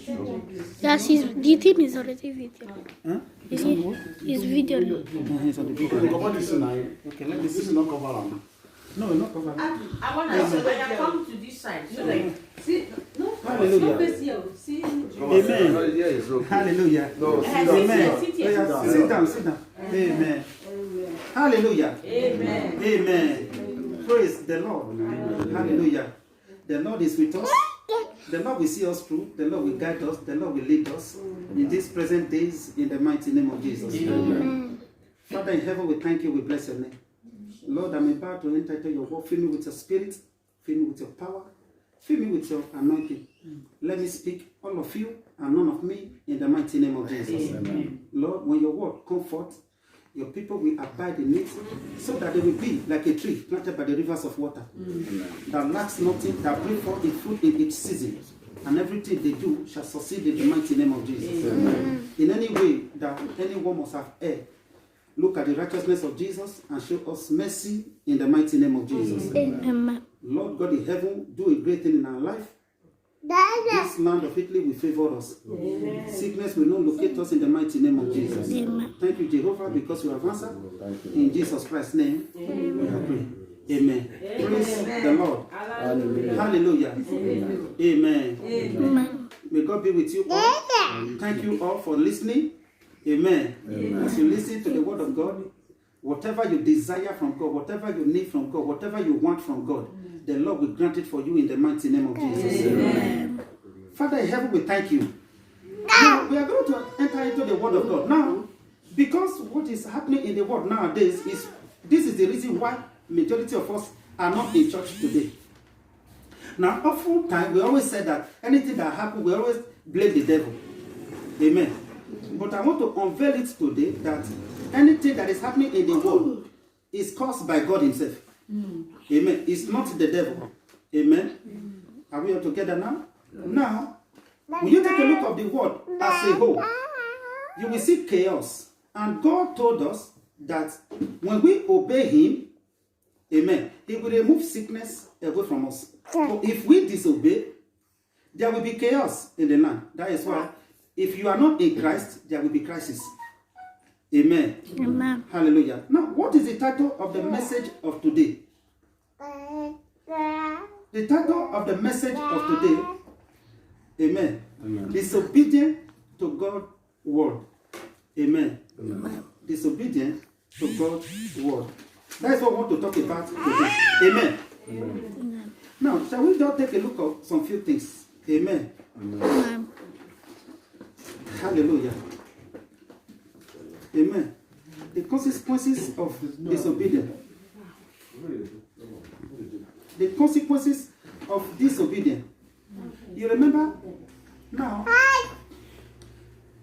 Yes, the team is already video. Huh? Is it? It's video. It's on the video. Cover this now. Okay, let me This see. is not cover am. No, it's not covered. I want to say when I come to this side, so like, See, no, Hallelujah. no face here. See, Amen. Hallelujah. No, sit down. Amen. sit Oh, here. yeah, sit down, sit down. Amen. Hallelujah. Amen. Amen. Praise the Lord. Hallelujah. The Lord is with us. The Lord will see us through. The Lord will guide us. The Lord will lead us in these present days in the mighty name of Jesus. Amen. Father in heaven, we thank you. We bless your name. Lord, I'm about to enter into your word. Fill me with your spirit. Fill me with your power. Fill me with your anointing. Let me speak, all of you and none of me, in the mighty name of Jesus. Amen. Lord, when your word comfort, your people will abide in it, so that they will be like a tree planted by the rivers of water, that lacks nothing, that bring forth its fruit in its season, and everything they do shall succeed in the mighty name of Jesus. Amen. In any way that anyone must have erred, look at the righteousness of Jesus and show us mercy in the mighty name of Jesus. Amen. Lord God in heaven, do a great thing in our life. This land of Italy will favor us. Amen. Sickness will not locate us in the mighty name of Jesus. Amen. Thank you, Jehovah, because you have answered. In Jesus Christ's name, we have prayed. Amen. Praise the Lord. Hallelujah. Amen. Amen. May God be with you all. Thank you all for listening. Amen. As you listen to the word of God, whatever you desire from God, whatever you need from God, whatever you want from God, the Lord will grant it for you in the mighty name of Jesus. Amen. Father in heaven, we thank you. Now, we are going to enter into the word of God. Now, because what is happening in the world nowadays is, this is the reason why majority of us are not in church today. Now, oftentimes, we always say that anything that happens, we always blame the devil. Amen. But I want to unveil it today that anything that is happening in the world is caused by God himself. Amen. It's not the devil. Amen. Are we all together now? Now, when you take a look of the world as a whole, you will see chaos. And God told us that when we obey him, amen, he will remove sickness away from us. But if we disobey, there will be chaos in the land. That is why, if you are not in Christ, there will be crisis. Amen. Amen. Hallelujah. Now, what is the title of the message of today? The title of the message of today, amen, disobedient to God's word. Amen. Disobedient to God's word. That is what we want to talk about today. Amen. Amen. Now, shall we just take a look at some few things? Amen. Amen. Hallelujah. Amen. The consequences of disobedience. The consequences of disobedience. You remember? Now,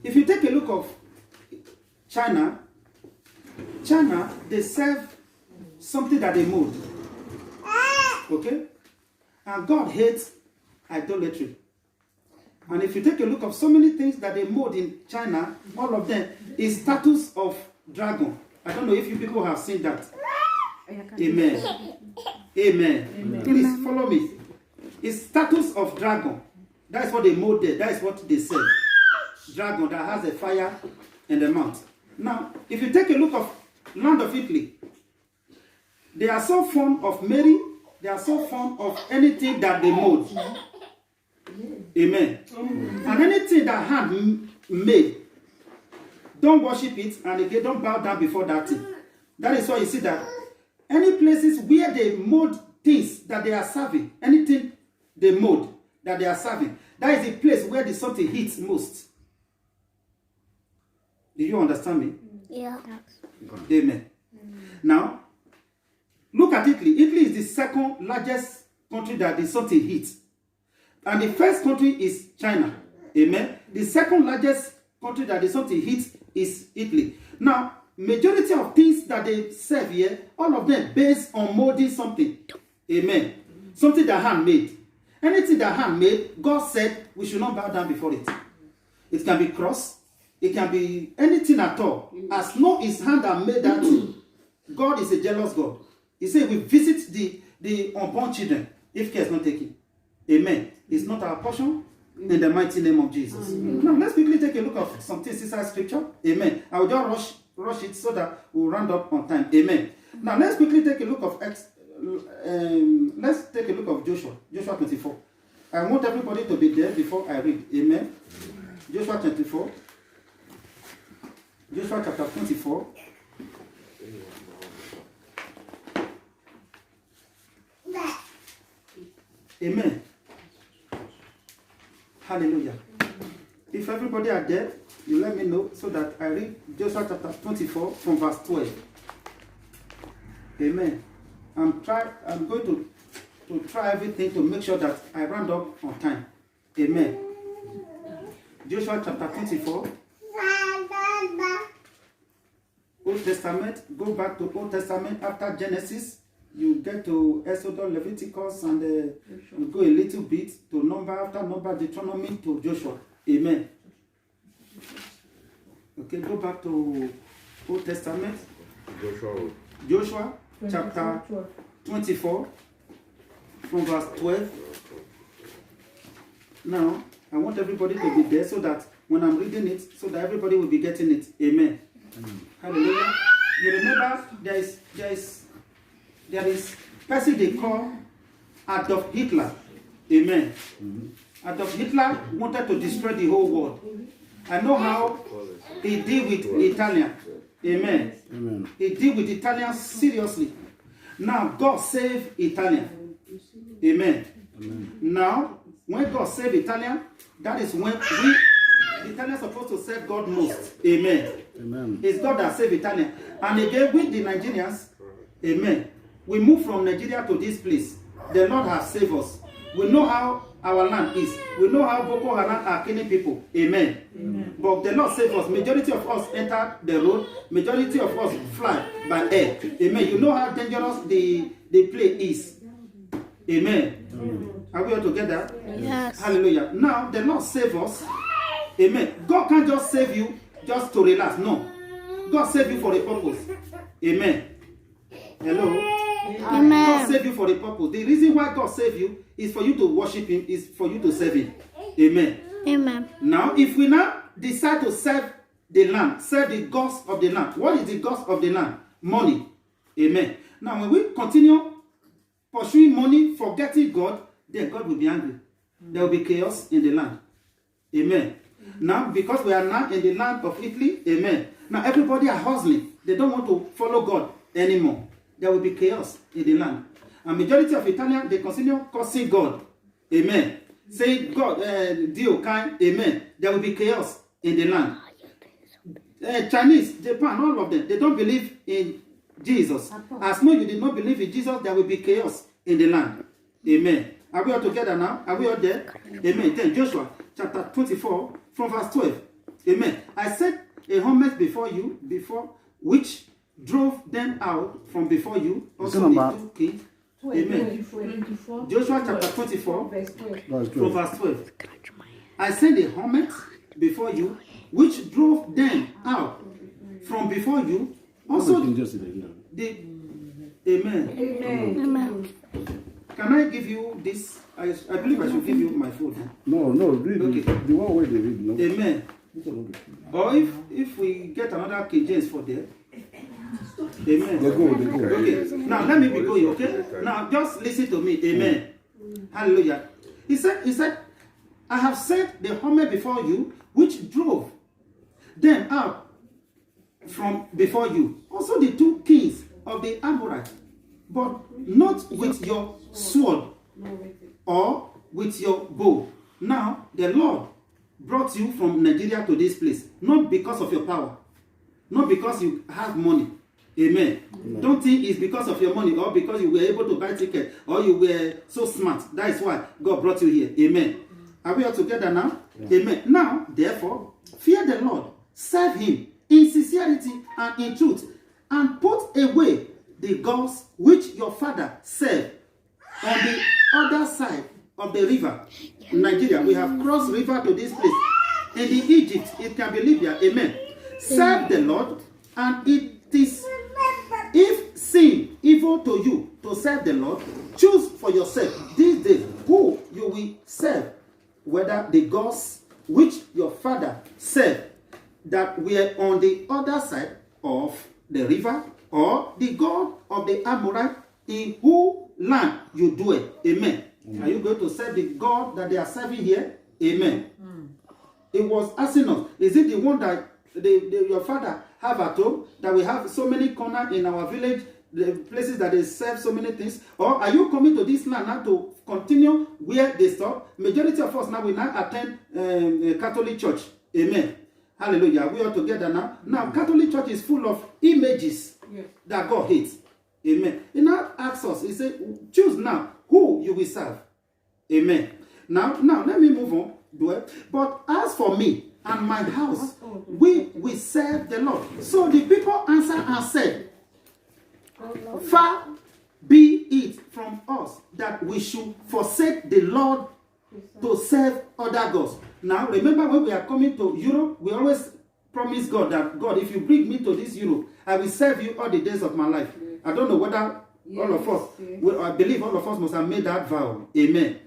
if you take a look of China, they serve something that they mold. Okay? And God hates idolatry. And if you take a look of so many things that they mold in China, all of them is statues of dragon. I don't know if you people have seen that. Amen. Amen. Please follow me. It's statues of dragon. That's what they mold there. That is what they say. Dragon that has a fire in the mouth. Now, if you take a look of land of Italy, they are so fond of Mary. They are so fond of anything that they mold. Amen. And anything that hand made, don't worship it, and again, don't bow down before that thing. That is why you see that any places where they mold things that they are serving, anything they mold that they are serving, that is the place where the something hits most. Do you understand me? Yeah. Amen. Now, look at Italy. Italy is the second largest country that the something hits. And the first country is China. Amen. The second largest country that the something hits is Italy. Now, majority of things that they serve here, all of them based on molding something. Amen. Something that hand made. Anything that hand made, God said we should not bow down before it. It can be cross. It can be anything at all. As long as his hand have made that thing, God is a jealous God. He said we visit the unborn children if care is not taken. Amen. It's not our portion. In the mighty name of Jesus. Now let's quickly take a look at some things inside scripture. Amen. I will just rush it so that we'll round up on time. Amen. Now let's quickly take a look of Joshua. Joshua 24. I want everybody to be there before I read. Amen. Joshua 24. Joshua chapter 24. Amen. Hallelujah. If everybody are there, you let me know so that I read Joshua chapter 24 from verse 12. Amen. I'm going to try everything to make sure that I round up on time. Amen. Joshua chapter 24. Old Testament. Go back to Old Testament after Genesis. You get to Exodus, Leviticus, and you go a little bit to Number, after Number, Deuteronomy to Joshua. Amen. Okay, go back to Old Testament. Joshua chapter 24 from verse 12. Now, I want everybody to be there so that when I'm reading it, so that everybody will be getting it. Amen. Hallelujah. You remember there is person they call Adolf Hitler. Amen. Adolf Hitler wanted to destroy the whole world. I know how he deal with Italian. Amen. He deal with Italians seriously. Now God save Italian. Amen. Now when God save Italian, that is when we Italians are supposed to serve God most. Amen. It's God that save Italian. And again with the Nigerians, amen. We moved from Nigeria to this place. The Lord has saved us. We know how our land is. We know how Boko Haram are killing people. Amen. But the Lord saved us. Majority of us enter the road. Majority of us fly by air. Amen. You know how dangerous the play is. Amen. Are we all together? Yes. Hallelujah. Now the Lord save us. Amen. God can't just save you just to relax. No. God save you for a purpose. Amen. Hello. Amen. God save you for a purpose. The reason why God save you is for you to worship Him, is for you to serve Him. Amen. Amen. Now, if we now decide to serve the land, serve the gods of the land, what is the gods of the land? Money. Amen. Now, when we continue pursuing money, forgetting God, then God will be angry. There will be chaos in the land. Amen. Now, because we are now in the land of Italy, amen. Now, everybody are hustling. They don't want to follow God anymore. There will be chaos in the land. And majority of Italians, they continue cursing God. Amen. Saying God, Dio kind, amen. There will be chaos in the land. Chinese, Japan, all of them, they don't believe in Jesus. As long as you did not believe in Jesus, there will be chaos in the land. Amen. Are we all together now? Are we all there? Amen. Then Joshua chapter 24 from verse 12. Amen. I set a homage before you, which drove them out from before you. Also the two kings. Amen. Joshua chapter 24 from verse 12. I sent a homage before you, which drove them out from before you. Also the Amen. Amen. Can I give you this? I believe I should give you my phone. No, read the one where they read. No. Amen. Or if we get another King James for there. Amen. They go. Okay. Now let me be going. Okay. Now just listen to me. Amen. Hallelujah. He said, I have set the homage before you, which drove them out from before you. Also the two kings of the Amorites, but not with your sword or with your bow. Now the Lord brought you from Nigeria to this place, not because of your power, not because you have money. Amen. Don't think it's because of your money or because you were able to buy ticket or you were so smart. That is why God brought you here. Amen. Are we all together now? Yeah. Amen. Now, therefore, fear the Lord, serve Him in sincerity and in truth, and put away the gods which your father served on the other side of the river. In Nigeria, we have crossed river to this place. In the Egypt, it can be Libya. Amen. Serve the Lord, and it is, if seem evil to you to serve the Lord, choose for yourself this day who you will serve. whether the gods which your father said that were on the other side of the river, or the God of the Amorite in whose land you dwell. Amen. Are you going to serve the God that they are serving here? Amen. It was asking us, is it the one that your father have at home, that we have so many corners in our village, the places that they serve so many things? Or are you coming to this land now to continue where they stop? Majority of us now will now attend a Catholic church. Amen. Hallelujah. We are together now. Now, Catholic church is full of images that God hates. Amen. He now asks us, he said, choose now who you will serve. Amen. Now let me move on. But as for me and my house, we will serve the Lord. So the people answered and said, far be it from us that we should forsake the Lord to serve other gods. Now, remember when we are coming to Europe, we always promise God that, God, if you bring me to this Europe, I will serve you all the days of my life. I don't know whether all of us, I believe all of us must have made that vow. Amen.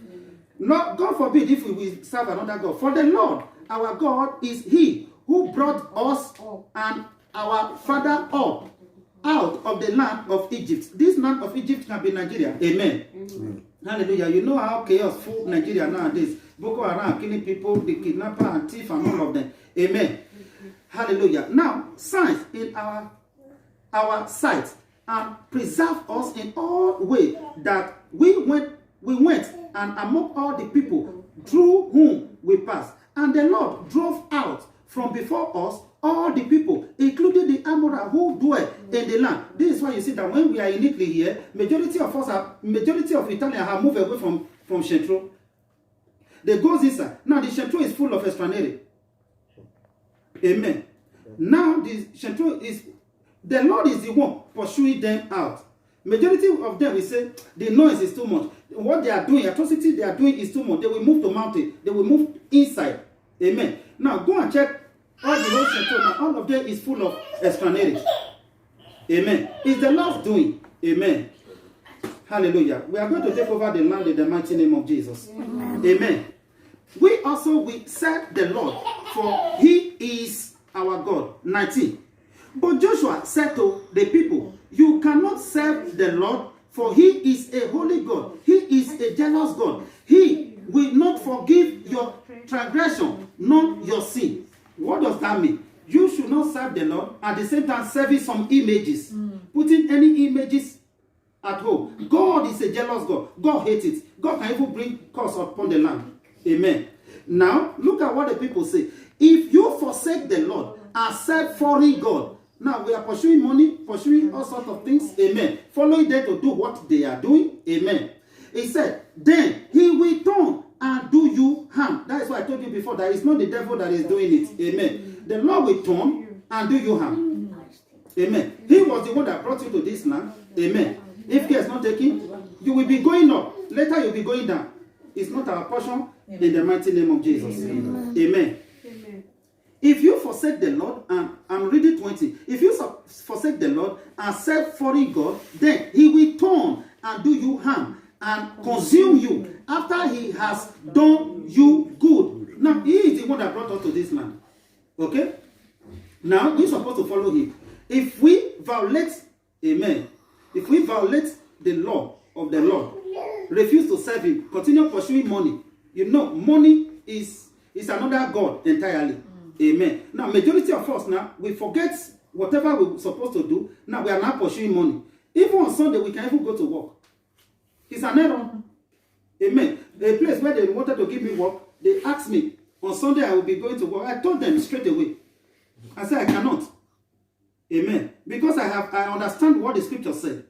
Not, God forbid if we will serve another God. For the Lord, our God, is He who brought us and our father up out of the land of Egypt. This land of Egypt can be Nigeria. Amen. Hallelujah. You know how chaos full Nigeria nowadays. Boko Haram killing people, the kidnapper and thief and all of them. Amen. Hallelujah. Now, signs in our sight and preserve us in all way that we went and among all the people through whom we passed. And the Lord drove out from before us all the people, including the Amorite who dwell in the land. This is why you see that when we are in Italy here, majority of Italians have moved away from Centro. They go inside. Now the Centro is full of Esplanade. Amen. Now the Centro is, the Lord is the one pursuing them out. Majority of them will say the noise is too much. What they are doing, atrocity they are doing is too much. They will move to mountain. They will move inside. Amen. Now go and check all the whole Centro. Now all of them is full of Esplanade. Amen. It's the Lord's doing. Amen. Hallelujah. We are going to take over the land in the mighty name of Jesus. Amen. We also will serve the Lord, for He is our God. 19. But Joshua said to the people, you cannot serve the Lord, for He is a holy God. He is a jealous God. He will not forgive your transgression, nor your sin. What does that mean? You should not serve the Lord at the same time serving some images. Putting any images at home. God is a jealous God. God hates it. God can even bring curse upon the land. Amen. Now, look at what the people say. If you forsake the Lord and serve foreign God, now we are pursuing money, pursuing all sorts of things. Amen. Following them to do what they are doing. Amen. He said, then He will turn and do you harm. That is why I told you before that it's not the devil that is doing it. Amen. The Lord will turn and do you harm. Amen. He was the one that brought you to this land. Amen. If care is not taken, you will be going up. Later you'll be going down. It's not our portion. In the mighty name of Jesus. Amen. Amen. If you forsake the Lord, and I'm reading 20. If you forsake the Lord and serve foreign God, then He will turn and do you harm and consume you after He has done you good. Now, He is the one that brought us to this land. Okay? Now, you're supposed to follow Him. If we violate, amen, if we violate the law of the Lord, refuse to serve Him, continue pursuing money, you know, money is another God entirely. Amen. Now, majority of us now, we forget whatever we're supposed to do. Now, we are now pursuing money. Even on Sunday, we can even go to work. It's an error. Amen. The place where they wanted to give me work, they asked me, on Sunday I will be going to work. I told them straight away. I said, I cannot. Amen. Because I understand what the scripture said.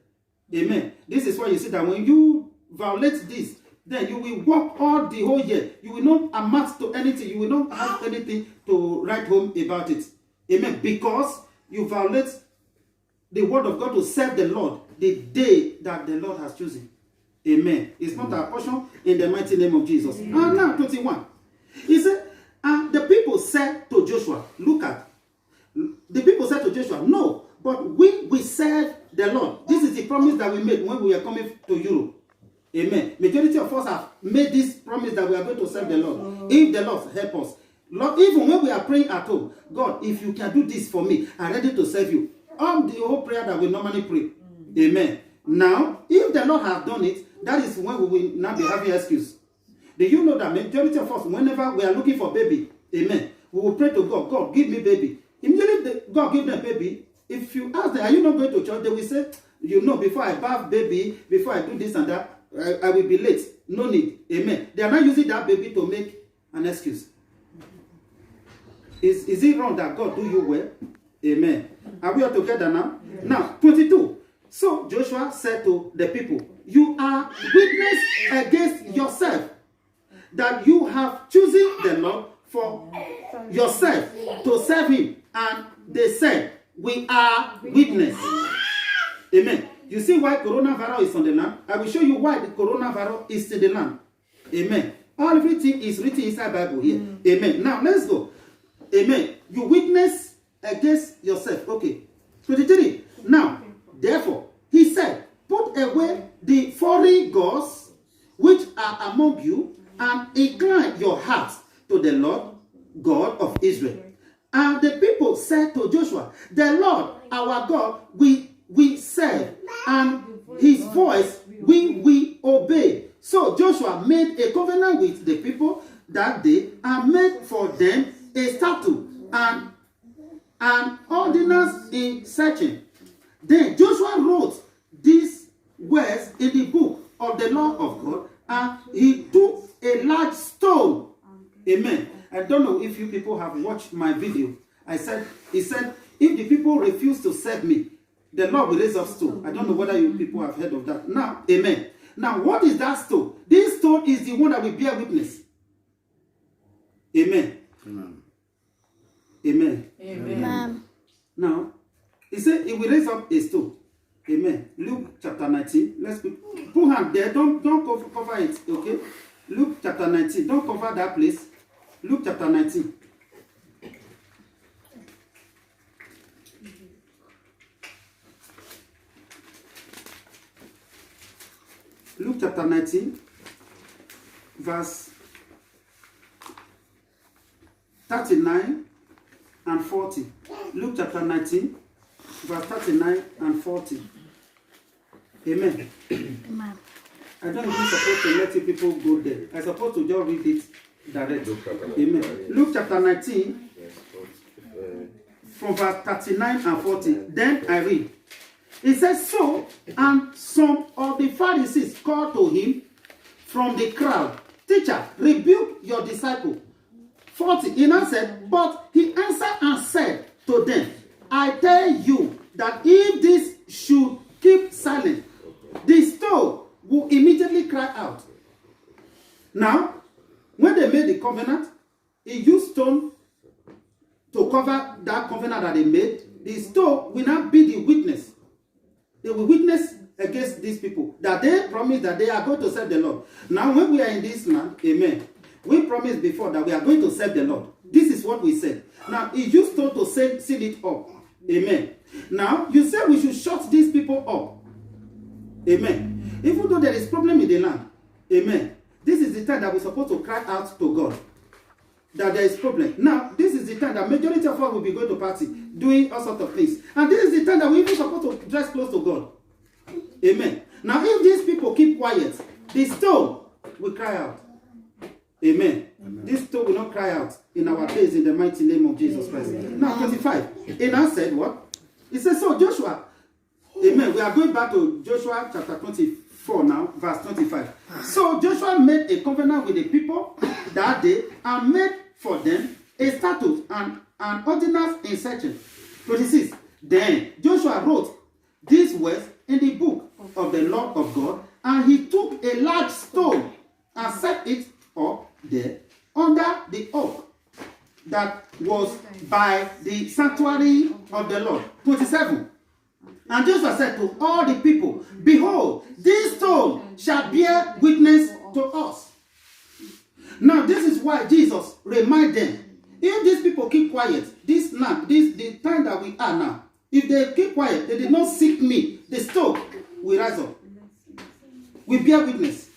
Amen. This is why you see that when you violate this, then you will work all the whole year. You will not amount to anything. You will not have anything to write home about it. Amen. Because you violate the word of God to serve the Lord the day that the Lord has chosen. Amen. It's not our portion in the mighty name of Jesus. And now 21. He said, and the people said to Joshua, look at, the people said to Joshua, no, but we serve the Lord. This is the promise that we made when we were coming to Europe. Amen. Majority of us have made this promise promised that we are going to serve the Lord. If the Lord help us. Lord, even when we are praying at home, God, if you can do this for me, I'm ready to serve you. On the whole prayer that we normally pray. Amen. Now, if the Lord has done it, that is when we will not be having excuse. Do you know that majority of us, whenever we are looking for baby, amen, we will pray to God, God, give me baby. Immediately, God give them baby. If you ask them, are you not going to church? They will say, you know, before I bath baby, before I do this and that, I will be late. No need. Amen. They are not using that baby to make an excuse. Is it wrong that God do you well? Amen. Are we all together now? Yes. Now, 22. So Joshua said to the people, you are witness against yourself that you have chosen the Lord for yourself to serve him. And they said, we are witness. Amen. You see why coronavirus is on the land? I will show you why the coronavirus is in the land. Amen. Everything is written inside the Bible here. Amen. Now let's go. Amen. You witness against yourself. Okay. 23. Now, therefore, he said, put away the foreign gods which are among you, and incline your hearts to the Lord God of Israel. And the people said to Joshua, the Lord our God we serve, and his voice we obey. So Joshua made a covenant with the people that day, and made for them a statute and an ordinance in searching. Then Joshua wrote these words in the book of the law of God, and he took a large stone. Amen. I don't know if you people have watched my video. He said, if the people refuse to serve me, the Lord will raise up stone. I don't know whether you people have heard of that. Now, amen. Now, what is that stone? This stone is the one that will bear witness. Amen. Amen. Amen. Amen. Now, he said he will raise up a stone. Amen. Luke chapter 19. Let's put hand there. Don't cover it. Okay. Luke chapter 19. Don't cover that place. Luke chapter 19. Luke chapter 19, verse 39 and 40. Luke chapter 19, verse 39 and 40. Amen. Amen. I don't know if you're supposed to let you people go there. I'm supposed to just read it direct. Amen. Luke chapter 19, from verse 39 and 40. Then I read. It says, so, and some of the Pharisees called to him from the crowd, teacher, rebuke your disciple. 40. He now said, but he answered and said to them, I tell you that if this should keep silent, the stone will immediately cry out. Now, when they made the covenant, he used stone to cover that covenant that they made. The stone will not be the witness. They will witness against these people that they promised that they are going to serve the Lord. Now, when we are in this land, amen, we promised before that we are going to serve the Lord. This is what we said. Now, he used to seal it up. Amen. Now, you say we should shut these people up. Amen. Even though there is problem in the land, amen, this is the time that we're supposed to cry out to God that there is problem. Now, this is the time that majority of us will be going to party, doing all sorts of things. And this is the time that we're even supposed to dress close to God. Amen. Now, if these people keep quiet, the stone will cry out. Amen. Amen. This stone will not cry out in our days in the mighty name of Jesus Christ. Amen. Now, 25. He now said what? He said, so Joshua, amen. We are going back to Joshua chapter 24 now, verse 25. So Joshua made a covenant with the people that day and made for them a statute and an ordinance in searching. 26. Then Joshua wrote these words in the book of the law of God, and he took a large stone and set it up there under the oak that was by the sanctuary of the Lord. 27. And Joshua said to all the people, behold, this stone shall bear witness to us. Now, this is why Jesus reminded them, if these people keep quiet, this land, the time that we are now, if they keep quiet, they did not seek me, the stone will rise up. We bear witness.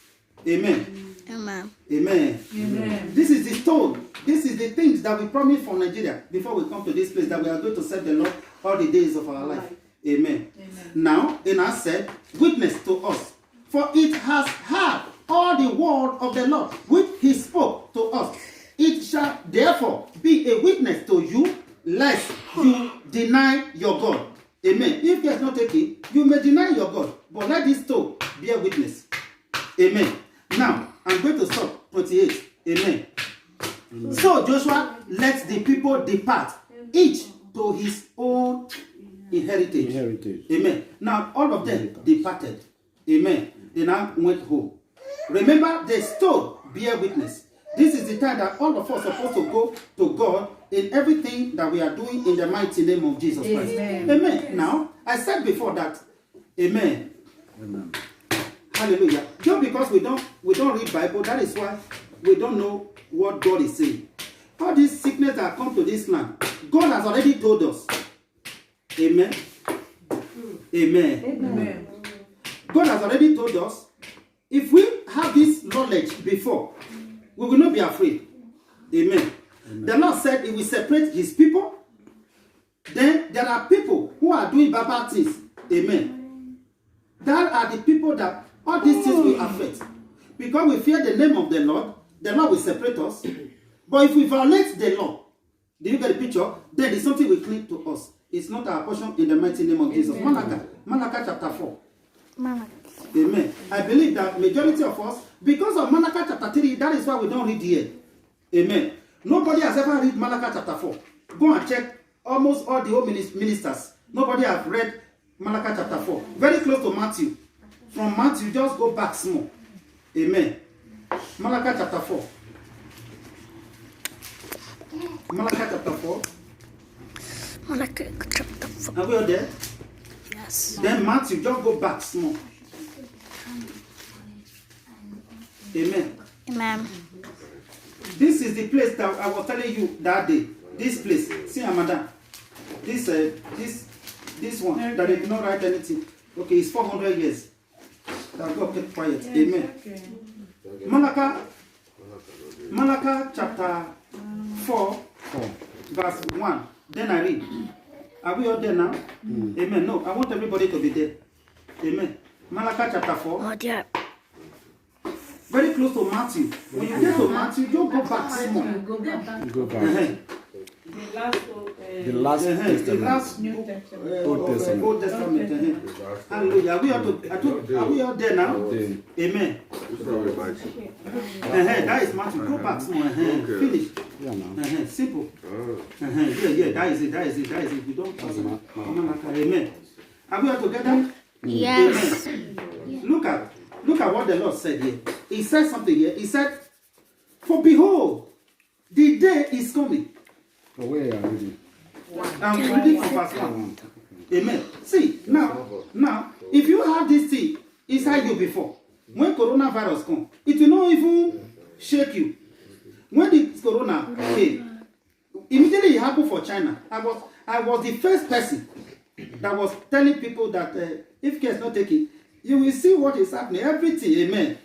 Amen. Amen. Amen. This is the stone. This is the things that we promised for Nigeria before we come to this place, that we are going to serve the Lord all the days of our life. Amen. Now, in our said, witness to us, for it has heard all the word of the Lord, which he spoke to us. It shall therefore be a witness to you, lest you deny your God. Amen. If you are not taking, you may deny your God, but let this stone bear witness. Amen. Now, I'm going to stop 28. Amen. So Joshua let the people depart, each to his own inheritance. Amen. Now, all of them departed. Amen. They now went home. Remember, the stone bear witness. This is the time that all of us are supposed to go to God in everything that we are doing in the mighty name of Jesus Christ. Amen. Now, I said before that, amen. Amen. Hallelujah. Just because we don't read Bible, that is why we don't know what God is saying. All this sickness that come to this land, God has already told us. Amen. Amen. Amen. God has already told us. If we have this knowledge before, we will not be afraid. Amen. The Lord said He will separate His people. Then there are people who are doing bad things. Amen. That are the people that all these things will affect. Because we fear the name of the Lord will separate us. But if we violate the law, do you get the picture? Then it's something will cling to us. It's not our portion in the mighty name of Jesus. Malachi chapter 4. Amen. I believe that majority of us, because of Malachi chapter 3, that is why we don't read here. Amen. Nobody has ever read Malachi chapter 4. Go and check almost all the old ministers. Nobody has read Malachi chapter 4. Very close to Matthew. From Matthew, just go back small. Amen. Malachi chapter 4. Malachi chapter 4. Malachi chapter 4. Are we all there? Yes. Then Matthew, just go back small. Amen. Amen. This is the place that I was telling you that day. This place. See, Amanda. This one that they did not write anything. Okay, it's 400 years. That God kept quiet. Amen. Malachi chapter 4, verse 1. Then I read. Are we all there now? Amen. No, I want everybody to be there. Amen. Malachi chapter 4. Oh, yeah. Very close to Matthew. When you get to Matthew, don't go back small. Go back. The last Old Testament. Hallelujah. Are we all there now? Amen. That is Matthew. Go back small. Finish. Yeah, now. Simple. Yeah. That is it. You don't pass it. Amen. Are we all together? Yes. Amen. Look at what the Lord said here. He said something here. He said, "For behold, the day is coming." So where are you reading? I'm reading from verse 1. Amen. See, now, if you have this thing inside you before, when coronavirus comes, it will not even shake you. When the corona came, immediately it happened for China. I was the first person that was telling people that if care is not taken, you will see what is happening. Everything, amen.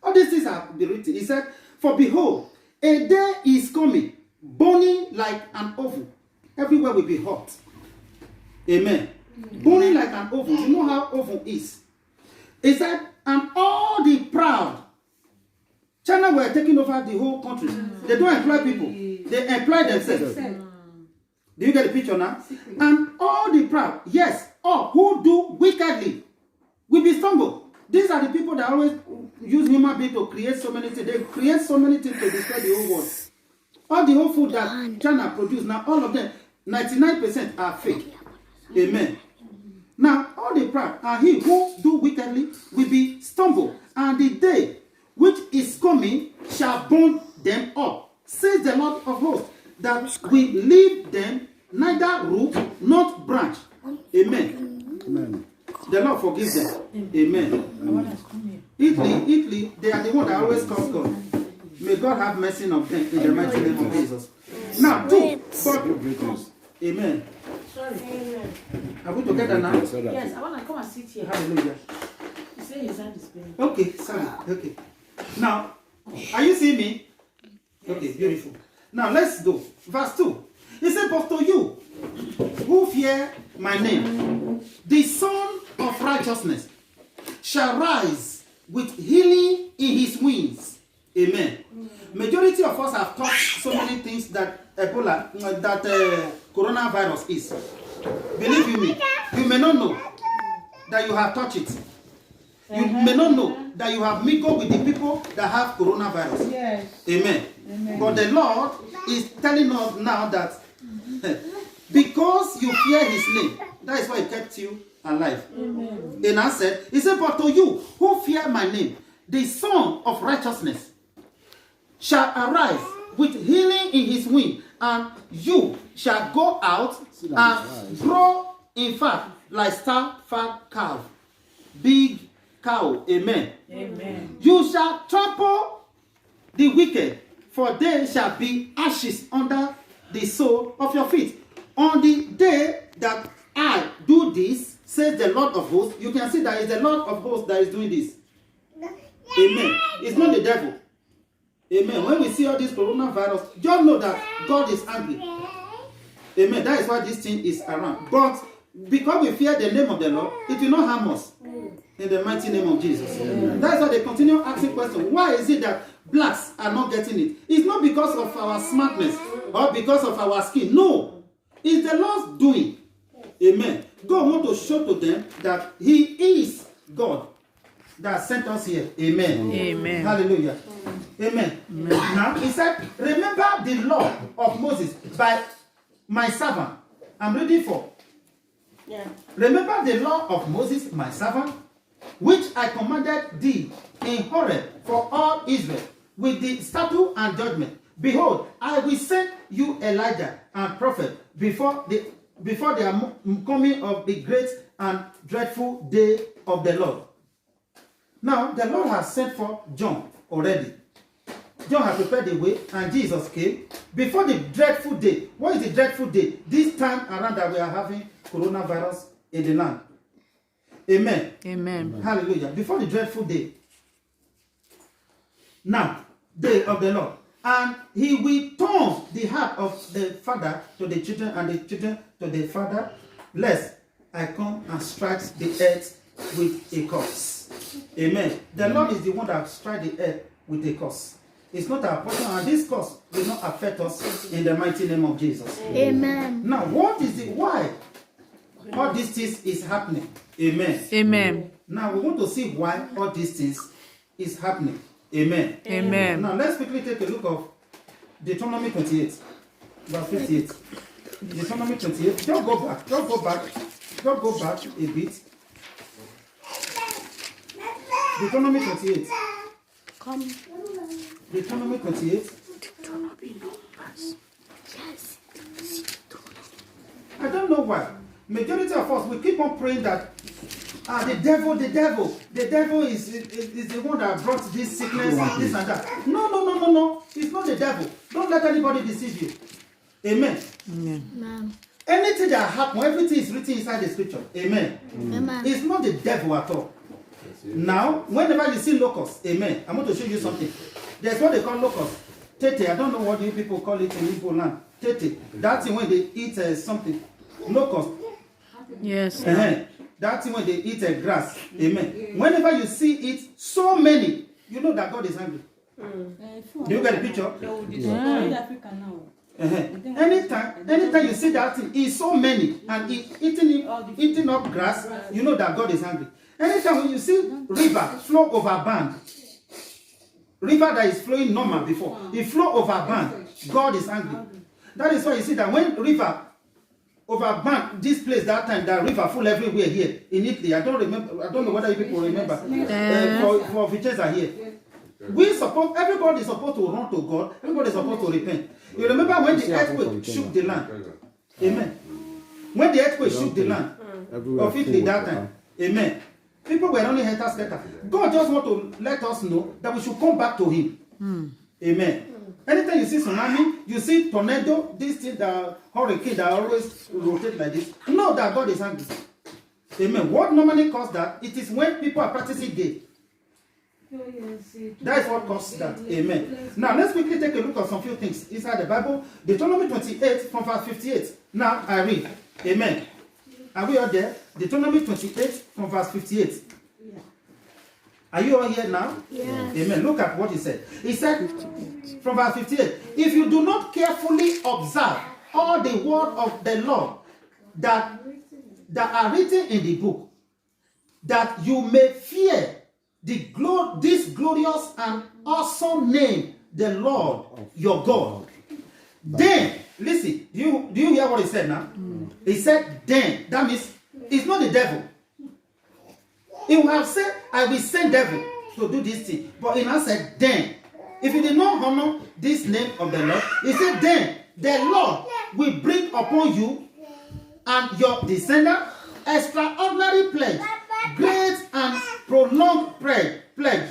All these things have been written. He said, "For behold, a day is coming, burning like an oven. Everywhere will be hot." Amen. Burning like an oven. You know how oven is. He said, "And all the proud." China were taking over the whole country. They don't employ people. They employ themselves. Do you get the picture now? "And all the proud, yes, all who do wickedly, will be stumbled." These are the people that always use human being to create so many things. They create so many things to destroy the whole world. All the whole food that China produce now, all of them, 99% are fake. Amen. Now, all the proud and he who do wickedly will be stumbled, and the day which is coming shall burn them up, says the Lord of hosts, that we leave them neither root nor branch. Amen. Amen. The Lord forgives them. Amen. Italy, they are the one that always calls God. May God have mercy on them in the mighty name of Jesus. Now, amen. Sorry. Are we together now? Yes, I want to come and sit here. Hallelujah. He said his hand is paining. Okay, sorry. Okay. Now, Are you seeing me? Okay, beautiful. Now let's go. Verse 2. He said, but to you who fear my name, the Son of Righteousness shall rise with healing in his wings. Amen. Majority of us have touched so many things that Ebola, that coronavirus is. Believe you me, you may not know that you have touched it. You may not know that you have mingled with the people that have coronavirus. Yes. Amen. But the Lord is telling us now that because you fear his name, that is why he kept you alive. Amen. And I said, he said, but to you who fear my name, the Son of Righteousness shall arise with healing in his wing, and you shall go out and grow in fat like fat calf, big cow. Amen. Amen. You shall trample the wicked, for they shall be ashes under the sole of your feet. On the day that I do this, says the Lord of hosts, you can see that it's the Lord of hosts that is doing this. Amen. It's not the devil. Amen. When we see all this coronavirus, just know that God is angry. Amen. That is why this thing is around. But because we fear the name of the Lord, it will not harm us. In the mighty name of Jesus. Amen. That's why they continue asking questions. Why is it that blacks are not getting it? It's not because of our smartness or because of our skin. No. It's the Lord's doing. Amen. God wants to show to them that he is God that sent us here. Amen. Amen. Hallelujah. Amen. Now, he said, remember the law of Moses by my servant. I'm reading for. Yeah. Remember the law of Moses, my servant, which I commanded thee in Horeb for all Israel, with the statute and judgment. Behold, I will send you Elijah and prophet before the coming of the great and dreadful day of the Lord. Now, the Lord has sent for John already. John has prepared the way, and Jesus came before the dreadful day. What is the dreadful day? This time around that we are having coronavirus in the land. Amen. Amen. Hallelujah. Before the dreadful day. Now, day of the Lord. And he will turn the heart of the father to the children, and the children to the father, lest I come and strike the earth with a curse. Amen. The Lord is the one that strike the earth with a curse. It's not our portion, and this curse will not affect us in the mighty name of Jesus. Amen. Now, what is it? Why all these things is happening? Amen. Amen. Now, we want to see why all these things is happening. Amen. Amen. Now, let's quickly take a look of Deuteronomy 28, verse 58. Deuteronomy 28. Just go back a bit. Deuteronomy 28. Come. Deuteronomy 28. Yes. I don't know why. Majority of us, we keep on praying that the devil is the one that brought this sickness, this and that. No. It's not the devil. Don't let anybody deceive you. Amen. Amen. Anything that happens, everything is written inside the scripture. Amen. Amen. It's not the devil at all. Now, whenever you see locusts, amen, I want to show you something. There's what they call locusts. Tete, I don't know what you people call it in Igbo land. Tete, that's when they eat something. Locust. Yes. That's when they eat grass. Amen. Whenever you see it, so many, you know that God is angry. Do you get the picture? Anytime you see that thing, it's so many, and eating up grass, you know that God is angry. Anytime when you see river flow over band, river that is flowing normal before, it flow over band, God is angry. That is why you see that when river over band, this place that time, that river full everywhere here in Italy. I don't know whether you people remember. For Vicenza here. Everybody is supposed to run to God. Everybody is supposed to repent. You remember when the earthquake shook the land? Amen. When the earthquake shook the land of Italy that time. Amen. People were only helter-skelter. God just want to let us know that we should come back to Him. Amen. Anytime you see tsunami, you see tornado, this thing, the hurricane that always rotate like this, know that God is angry. Amen. What normally causes that? It is when people are practicing gay. That is what caused that. Amen. Now let's quickly take a look at some few things inside the Bible. Deuteronomy 28 from verse 58. Now I read. Amen. Are we all there? Deuteronomy 28 from verse 58. Are you all here now? Yes. Amen. Look at what he said. He said from verse 58, if you do not carefully observe all the word of the Lord that are written in the book, that you may fear this glorious and awesome name, the Lord your God. Then, listen, do you hear what he said now? He said, then. That means it's not the devil. He would have said, I will send devil to do this thing. But he now said, then. If you did not honor this name of the Lord, he said, then the Lord will bring upon you and your descendant extraordinary plague, great and prolonged plague,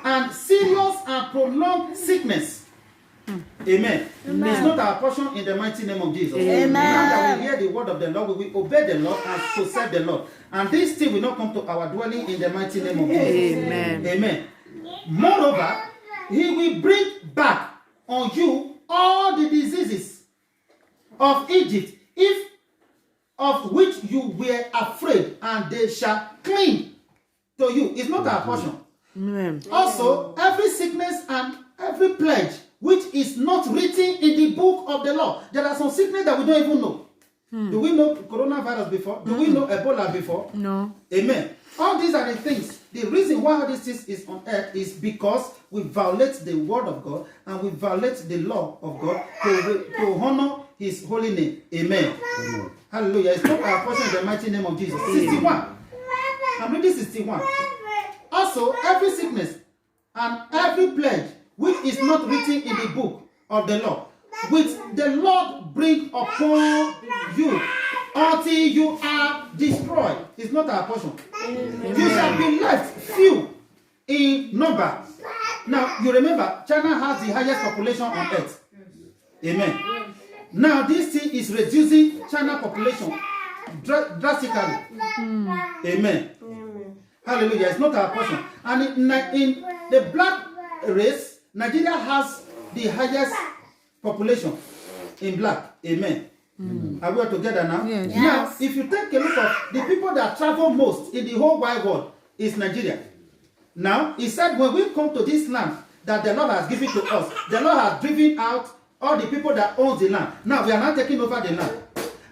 and serious and prolonged sickness. Amen. It's not our portion in the mighty name of Jesus. Amen. Now that we hear the word of the Lord, we will obey the Lord and to serve the Lord. And this thing will not come to our dwelling in the mighty name of Jesus. Amen. Amen. Moreover, he will bring back on you all the diseases of Egypt, if of which you were afraid, and they shall cling to you. It's not our portion. Amen. Also, every sickness and every pledge which is not written in the book of the law. There are some sickness that we don't even know. Do we know coronavirus before? Do we know Ebola before? No. Amen. All these are the things. The reason why all this is on earth is because we violate the word of God and we violate the law of God to honor his holy name. Amen. Amen. Hallelujah. It's not our portion in the mighty name of Jesus. 61. I'm reading 61. Also, every sickness and every pledge which is not written in the book of the law, which the Lord bring upon you until you are destroyed. It's not our portion. Amen. You shall be left few in number. Now, you remember, China has the highest population on earth. Amen. Now, this thing is reducing China population drastically. Amen. Hallelujah. It's not our portion. And in the black race, Nigeria has the highest population in black. Amen. Are we all together now? Yes. Now, if you take a look at the people that travel most in the whole wide world, is Nigeria. Now, he said when we come to this land that the Lord has given to us, the Lord has driven out all the people that own the land. Now, we are not taking over the land.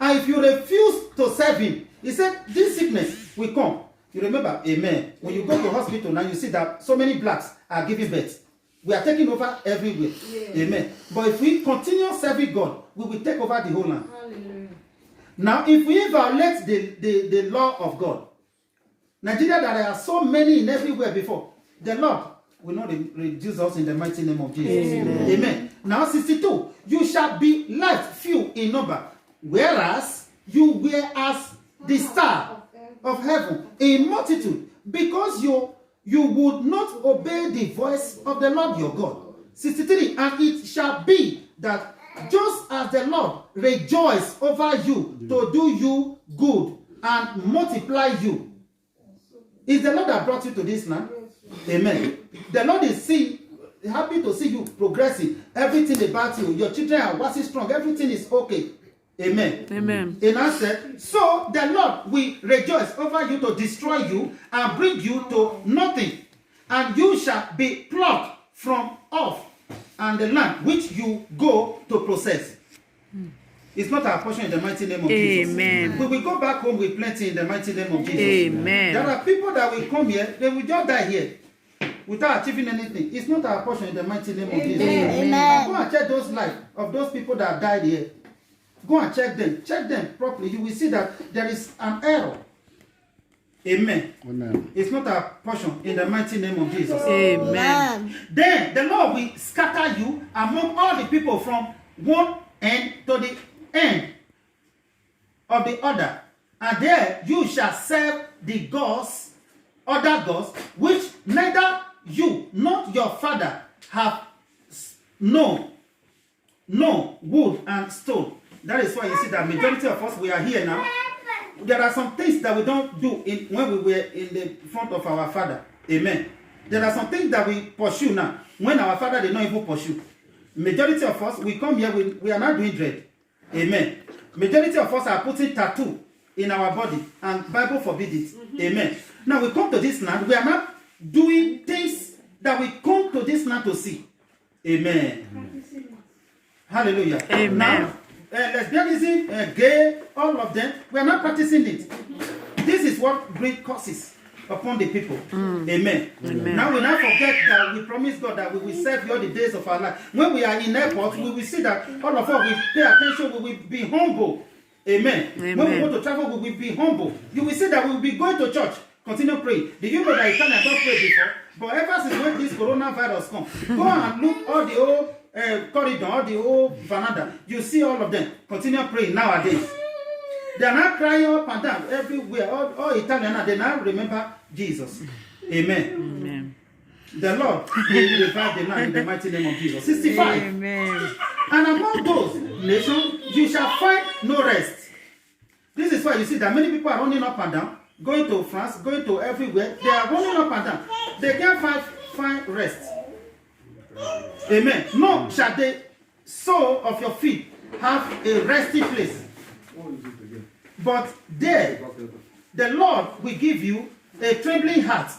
And if you refuse to serve him, he said this sickness will come. You remember, amen. When you go to hospital now, you see that so many blacks are giving birth. We are taking over everywhere. Yeah. Amen. But if we continue serving God, we will take over the whole land. Hallelujah. Now, if we violate the law of God, Nigeria, there are so many in everywhere before, the Lord will not reduce us in the mighty name of Jesus. Amen. Amen. Now, 62. You shall be left few in number, whereas you were as the star of heaven in multitude, because you would not obey the voice of the Lord your God. 63. And it shall be that just as the Lord rejoice over you to do you good and multiply you. Is the Lord that brought you to this land? Amen. The Lord is happy to see you progressing. Everything about you, your children are waxing strong. Everything is okay. Amen. Amen. And I said, so the Lord will rejoice over you to destroy you and bring you to nothing. And you shall be plucked from off and the land which you go to possess. It's not our portion in the mighty name of Jesus. Amen. We will go back home with plenty in the mighty name of Jesus. Amen. There are people that will come here, they will just die here without achieving anything. It's not our portion in the mighty name of Jesus. Amen. Go and check those lives of those people that died here. Go and check them. Check them properly. You will see that there is an error. Amen. Amen. It's not our portion in the mighty name of Jesus. Amen. Then the Lord will scatter you among all the people from one end to the end of the other. And there you shall serve the gods, other gods, which neither you nor your father have known, no wood and stone. That is why you see that majority of us, we are here now. There are some things that we don't do when we were in the front of our Father. Amen. There are some things that we pursue now. When our father did not even pursue. Majority of us, we come here, we are not doing dread. Amen. Majority of us are putting tattoo in our body, and Bible forbid it. Amen. Now we come to this land, we are not doing things that we come to this land to see. Amen. Hallelujah. Amen. Now, lesbianism, gay, all of them, we are not practicing it. This is what brings curses upon the people. Amen. Amen. Now we not forget that we promise God that we will serve you all the days of our life. When we are in airport, we will see that all of us will pay attention, we will be humble. Amen. Amen. When we go to travel, we will be humble. You will see that we will be going to church. Continue praying. Did you know that Italian don't pray before? But ever since when this coronavirus come, go and look all the old corridor, all the old veranda. You see all of them. Continue praying nowadays. They are not crying up and down everywhere. All Italian, they now remember Jesus. Amen. Amen. The Lord will revive the land in the mighty name of Jesus. 65. Amen. And among those nations, you shall find no rest. This is why you see that many people are running up and down, going to France, going to everywhere. They are running up and down. They can't find rest. Amen. No shall the sole of your feet have a resting place. But there, the Lord will give you a trembling heart,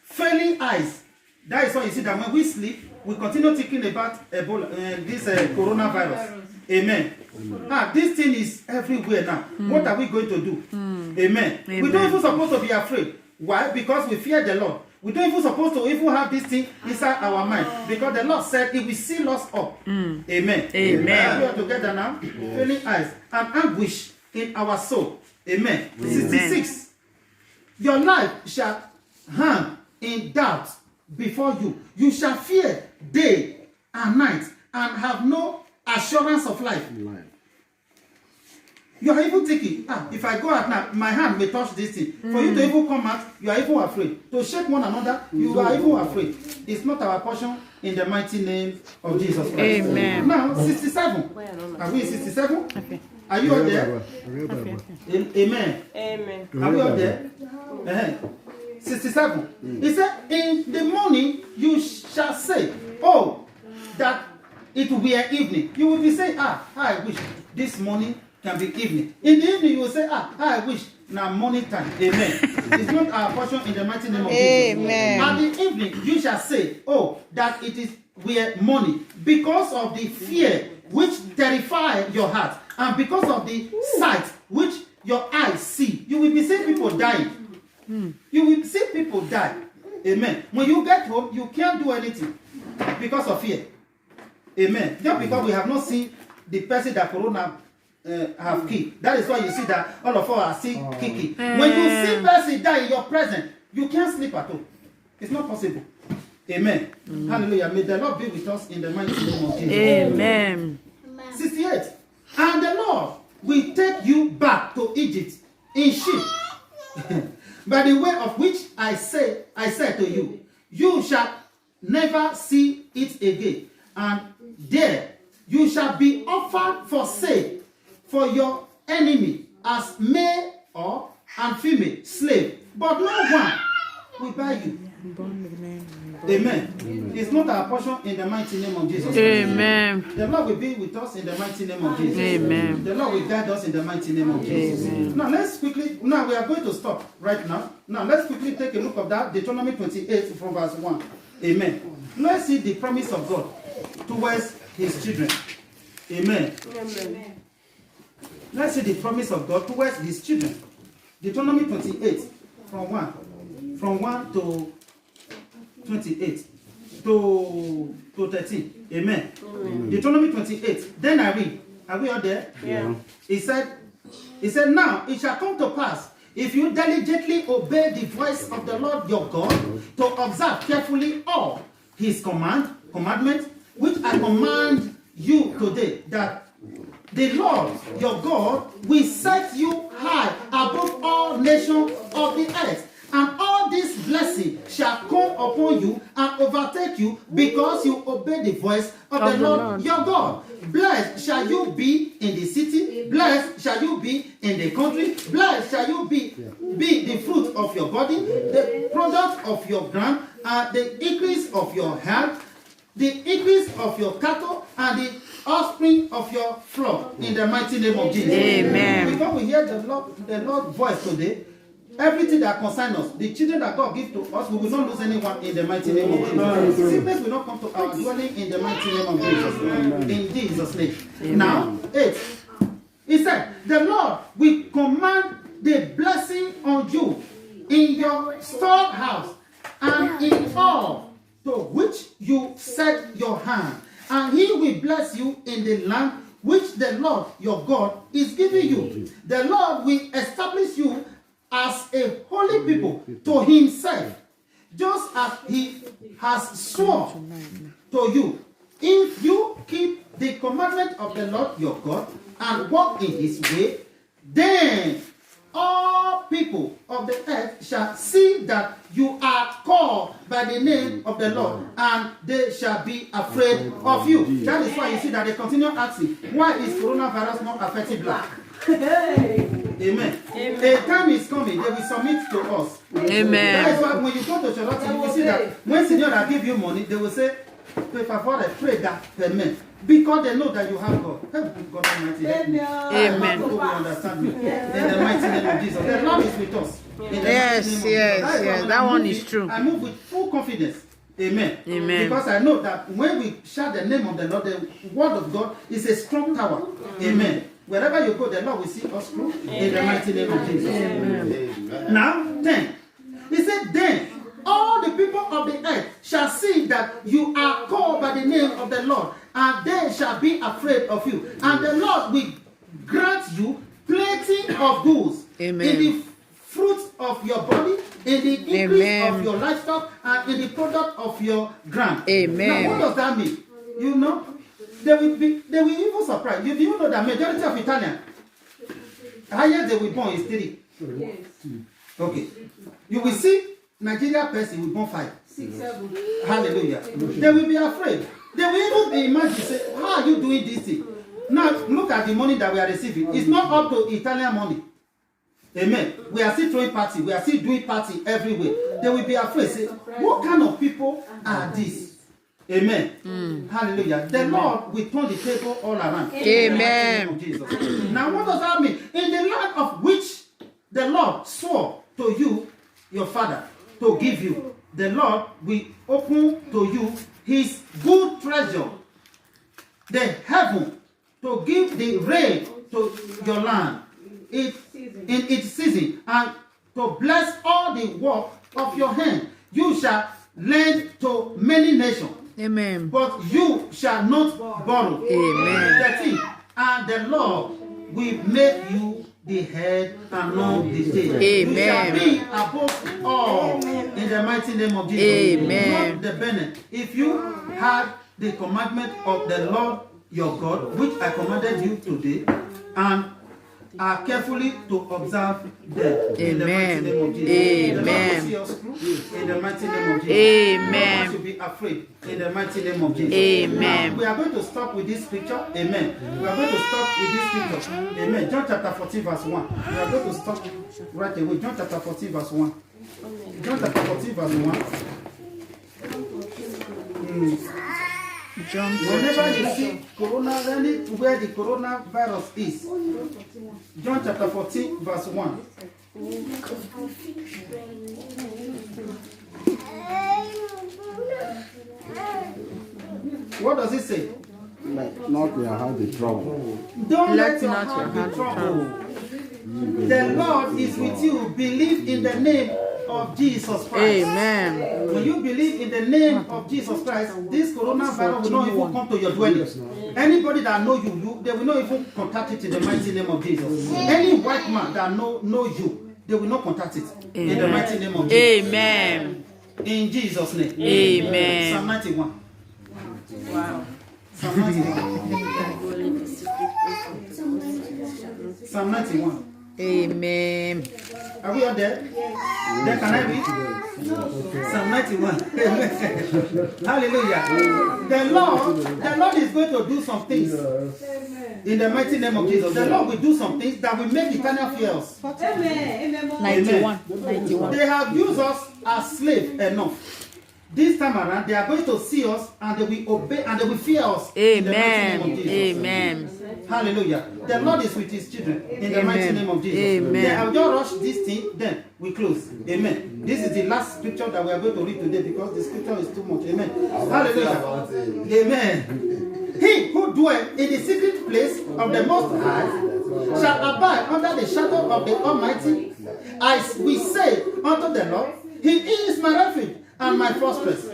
failing eyes. That is why you see that when we sleep, we continue thinking about Ebola, this coronavirus. Amen. Now, this thing is everywhere now. What are we going to do? Amen. We don't even supposed to be afraid. Why? Because we fear the Lord. We don't even supposed to even have this thing inside our mind. Because the Lord said it will seal us up. Amen. Amen. We are together now, failing eyes and anguish in our soul. Amen. 66. Your life shall hang in doubt before you. You shall fear day and night and have no assurance of life. You are even thinking, if I go out now, my hand may touch this thing. For you to even come out, you are even afraid. To shake one another, you are even afraid. It's not our portion in the mighty name of Jesus Christ. Amen. Now, 67. Are we 67? Okay. Are you all there? Okay. Amen. Amen. Are we all there? 67. He said, in the morning you shall say, oh, that it will be an evening. You will be saying, I wish this morning can be evening. In the evening you will say, I wish now morning time. Amen. It's not our portion in the mighty name of Jesus. Amen. And in the evening you shall say, oh, that it is where morning, because of the fear which terrify your heart, and because of the sight which your eyes see. You will be seeing people dying. You will see people die. Amen. When you get home, you can't do anything because of fear. Amen. Just because we have not seen the person that Corona have killed. That is why you see that all of us are still kicking. When you see person die in your presence, you can't sleep at all. It's not possible. Amen. Hallelujah. May the Lord be with us in the mighty name of Jesus. Amen. 68. And the Lord will take you back to Egypt in ship. By the way of which I said to you, you shall never see it again. And there you shall be offered for sale for your enemy as male or and female slave. But no one will buy you. Amen. It's not our portion in the mighty name of Jesus. Amen. The Lord will be with us in the mighty name of Jesus. Amen. The Lord will guide us in the mighty name of Jesus. Amen. Now we are going to stop right now. Now let's quickly take a look at that. Deuteronomy 28 from verse 1. Amen. Let's see the promise of God towards his children. Amen. Amen. Let's see the promise of God towards his children. Deuteronomy 28 from 1 to 28 to 13. Amen. Deuteronomy 28. Then I read. Are we all there? Yeah. He said, now it shall come to pass, if you diligently obey the voice of the Lord your God, to observe carefully all his commandments, which I command you today, that the Lord your God will set you high above all nations of the earth. And all this blessing shall come upon you and overtake you, because you obey the voice of the Lord your God. Blessed shall you be in the city, blessed Blessed shall you be in the country. Blessed shall you be the fruit of your body, the product of your ground, and the increase of your health, the increase of your cattle, and the offspring of your flock, in the mighty name of Jesus. Amen. Before we hear the Lord's voice today, everything that concerns us, the children that God gives to us, we will not lose anyone in the mighty name of Jesus. Sickness will not come to our dwelling in the mighty name of Jesus. In Jesus' name. Amen. Now, 8. He said, the Lord will command the blessing on you in your storehouse and in all to which you set your hand. And he will bless you in the land which the Lord your God is giving you. The Lord will establish you as a holy people to himself, just as he has sworn to you. If you keep the commandment of the Lord your God and walk in his way, then all people of the earth shall see that you are called by the name of the Lord, and they shall be afraid of you. That is why you see that they continue asking, why is coronavirus not affecting black? Amen. A time is coming, they will submit to us. Amen. That is why when you go to Charlotte, you will see that when senior give you money, they will say, pray that permit. Because they know that you have God. Help God Almighty. Amen. Will understand me. In the mighty name of Jesus. The Lord is with us. Yes. That one is true. I move with full confidence. Amen. Amen. Because I know that when we shout the name of the Lord, the word of God is a strong tower. Amen. Wherever you go, the Lord will see us through. In the mighty name of Jesus. Amen. Now, 10. He said, then all the people of the earth shall see that you are called by the name of the Lord, and they shall be afraid of you. And the Lord will grant you plenty of goods. Amen. In the fruit of your body, in the increase of your livestock, and in the product of your ground. Amen. Now, what does that mean? You know, they will even surprise you. Do you know that majority of Italians, highest they will born is 3. Yes. Okay. You will see Nigeria person will born 5. 6, 7. Hallelujah. They will be afraid. They will even be imagined, say, how are you doing this thing? Now, look at the money that we are receiving. It's not up to Italian money. Amen. We are still throwing party. We are still doing party everywhere. They will be afraid. Say, what kind of people are these? Amen. Hallelujah. The Lord will turn the table all around. Amen. Jesus. Now, what does that mean? In the land of which the Lord swore to you, your father, to give you, the Lord will open to you his good treasure, the heaven, to give the rain to your land in its season, and to bless all the work of your hand. You shall lend to many nations, Amen. but you shall not borrow. Amen. 13. And the Lord will make you the head and not the tail. Amen. You shall be above all in the mighty name of Jesus. Amen. Not the Bennett. If you had the commandment of the Lord your God, which I commanded you today, and are carefully to observe them. In the mighty name of Jesus. Amen. The Lord will see us through in the mighty name of Jesus. Amen. No one should be afraid in the mighty name of Jesus. Amen. Now, we are going to stop with this scripture. Amen. We are going to stop with this scripture. Amen. John chapter 14 verse 1. We are going to stop right away. John chapter 14 verse 1. John chapter 14 verse 1. John Whenever you see corona, where the coronavirus is, John chapter 14 verse 1. What does it say? Let not your heart be troubled. Don't Let let your not heart your be heart be troubled. The Lord is with you. Believe in the name of Jesus Christ. Amen. When you believe in the name of Jesus Christ, this coronavirus will not even come to your dwelling. Anybody that know you, they will not even contact it in the mighty name of Jesus. Any white man that know you, they will not contact it in the mighty name of Jesus. Amen. In Jesus' name. Amen. Psalm 91. Wow. Psalm 91. Psalm 91. Amen. Are we all there? Then can I read? Psalm 91. Hallelujah. The Lord is going to do some things in the mighty name of Jesus. The Lord will do some things that will make eternal fear us. 91. They have used us as slaves enough. This time around, they are going to see us and they will obey and they will fear us. In the mighty name of Jesus. Amen. Hallelujah. The Lord is with his children in the mighty name of Jesus. Amen. They have just rushed this thing, then we close. Amen. This is the last scripture that we are going to read today because the scripture is too much. Amen. Hallelujah. Amen. He who dwells in the secret place of the Most High shall abide under the shadow of the Almighty. As we say unto the Lord, He is my refuge and my fortress.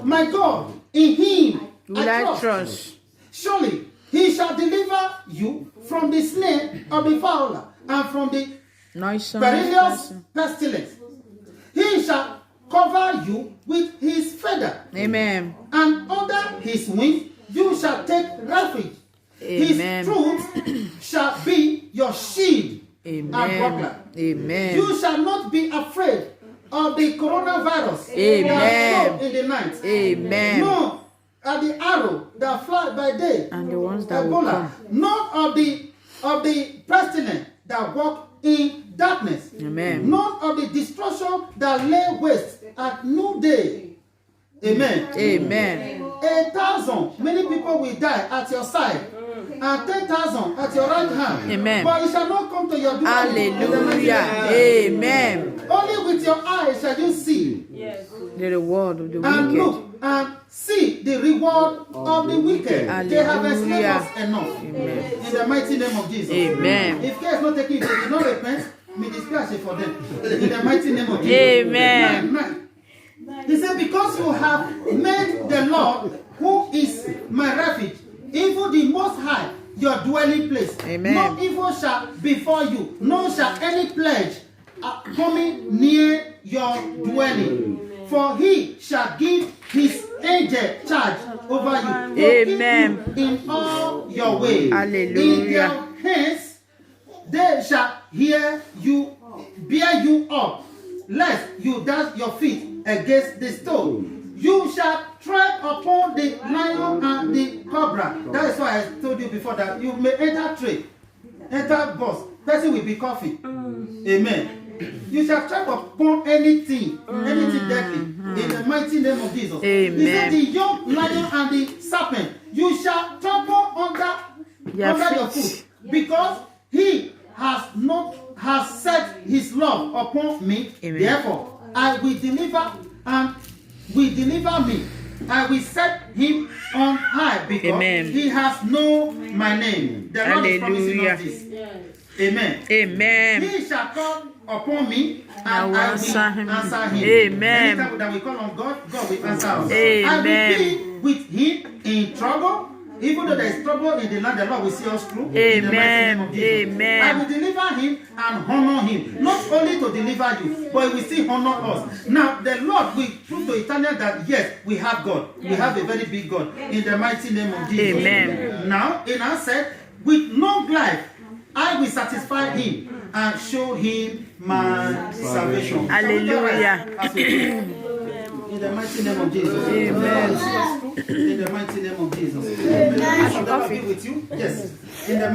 My God, in Him I trust. Surely He shall deliver you from the snare of the fowler and from the perilous pestilence. He shall cover you with His feather. Amen. And under His wings you shall take refuge. Amen. His truth shall be your shield and buckler. Amen. You shall not be afraid of the coronavirus Amen. that flies in the night. Amen. No, at the arrow that flies by day, And the ones that will Ebola, come. none of the pestilence that walk in darkness. Amen. None of the destruction that lay waste at noonday. Amen. Amen. 1,000, many people will die at your side, and 10,000 at your right hand. Amen. But it shall not come to your dwelling. Hallelujah. Amen. Only with your eyes shall you see The reward of the and wicked. look and see the reward of the wicked. They have enslaved us enough. Amen. In the mighty name of Jesus. Amen. If care is not taken, if they did not repent, may disgrace it for them. In the mighty name of Jesus. Amen. Amen. He said, because you have made the Lord, who is my refuge, even the Most High, your dwelling place. Amen. No evil shall befall you, nor shall any pledge coming near your dwelling. For he shall give his angel charge over you. To Amen. keep you in all your ways. Hallelujah. In their hands they shall bear you up, lest you dash your feet against the stone. You shall tread upon the lion and the cobra. That is why I told you before that you may enter trade, enter bus, person will be coughing. Amen. You shall tread upon anything deadly in the mighty name of Jesus. Amen. He said, the young lion and the serpent you shall trample under your foot, because he has set his love upon me. Amen. Therefore I will deliver and will deliver me. I will set him on high, because Amen. he has known my name. The Lord is promising us this. Amen. Amen. He shall call upon me, and I will I will answer him. answer him. Amen. Anytime that we call on God, God will answer us. Amen. I will be with him in trouble. Even though there is trouble in the land, the Lord will see us through. In the mighty name of Jesus. Amen. I will deliver him and honor him. Not only to deliver you, but he will still honor us. Now, the Lord will prove to eternal that yes, we have God. We have a very big God. In the mighty name of Jesus. Amen. Now, in our said, with long life, I will satisfy him and show him my salvation. Hallelujah. In the mighty name of Jesus. Amen. In the mighty name of Jesus. Amen. I shall be with you. Yes. In the